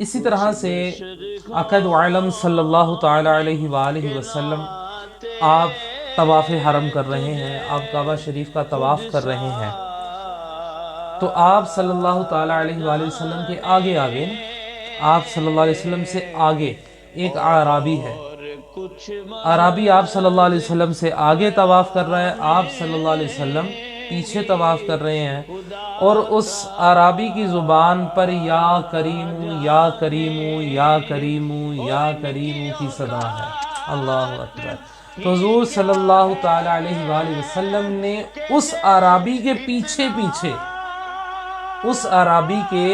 اسی طرح سے آقا دو عالم صلی اللہ تعالی علیہ وآلہ وسلم آپ طواف حرم کر رہے ہیں، آپ کعبہ شریف کا طواف کر رہے ہیں، تو آپ صلی اللہ تعالی علیہ وآلہ وسلم کے آگے آگے، آپ صلی اللہ علیہ وسلم سے آگے ایک اعرابی ہے، اعرابی آپ صلی اللہ علیہ وسلم سے آگے طواف کر رہا ہے، آپ صلی اللہ علیہ وسلم پیچھے طواف کر رہے ہیں، اور اس اعرابی کی زبان پر یا کریم یا کریم یا کریم یا کریم کی صدا ہے۔ اللہ اکبر۔ تو حضور صلی اللہ تعالی علیہ وآلہ وسلم نے اس اعرابی کے پیچھے پیچھے، اس اعرابی کے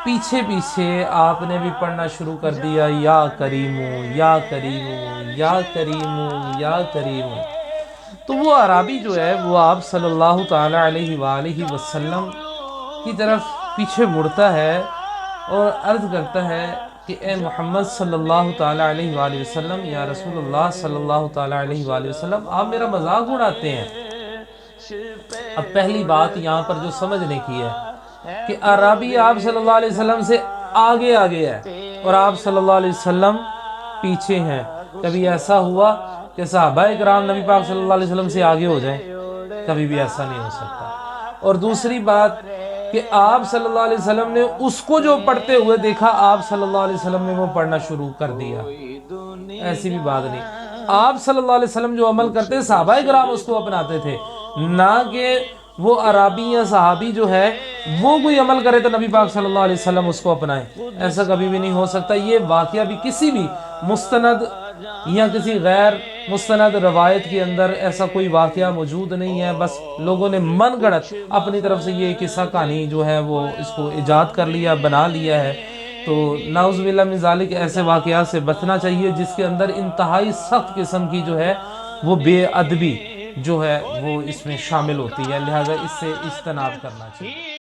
پیچھے پیچھے آپ نے بھی پڑھنا شروع کر دیا، یا کریم یا کریم یا کریم یا کریم۔ تو وہ اعرابی جو ہے وہ آپ صلی اللہ تعالی علیہ وآلہ وسلم کی طرف پیچھے مڑتا ہے اور عرض کرتا ہے کہ اے محمد صلی اللہ تعالی علیہ وآلہ وسلم، یا رسول اللہ صلی اللہ تعالی علیہ وآلہ وسلم، آپ میرا مذاق اڑاتے ہیں۔ اب پہلی بات یہاں پر جو سمجھنے کی ہے کہ اعرابی آپ صلی اللہ علیہ وسلم سے آگے آگے ہے اور آپ صلی اللہ علیہ وسلم پیچھے ہیں۔ کبھی ایسا ہوا کہ صحابہ اکرام نبی پاک صلی اللہ علیہ وسلم سے آگے ہو جائیں؟ کبھی بھی ایسا نہیں ہو سکتا۔ اور دوسری بات کہ آپ صلی اللہ علیہ وسلم نے اس کو جو پڑھتے ہوئے دیکھا، آپ صلی اللہ علیہ وسلم نے وہ پڑھنا شروع کر دیا، ایسی بھی بات نہیں۔ آپ صلی اللہ علیہ وسلم جو عمل کرتے، صحابہ اکرام اس کو اپناتے تھے، نہ کہ وہ عربی یا صحابی جو ہے وہ کوئی عمل کرے تو نبی پاک صلی اللہ علیہ وسلم اس کو اپنائے۔ ایسا کبھی بھی نہیں ہو سکتا۔ یہ واقعہ بھی کسی بھی مستند یا کسی غیر مستند روایت کے اندر ایسا کوئی واقعہ موجود نہیں ہے، بس لوگوں نے من گھڑت اپنی طرف سے یہ قصہ کہانی جو ہے وہ اس کو ایجاد کر لیا، بنا لیا ہے۔ تو نعوذ باللہ من ذالک ایسے واقعات سے بچنا چاہیے جس کے اندر انتہائی سخت قسم کی جو ہے وہ بے ادبی جو ہے وہ اس میں شامل ہوتی ہے، لہذا اس سے اجتناب کرنا چاہیے۔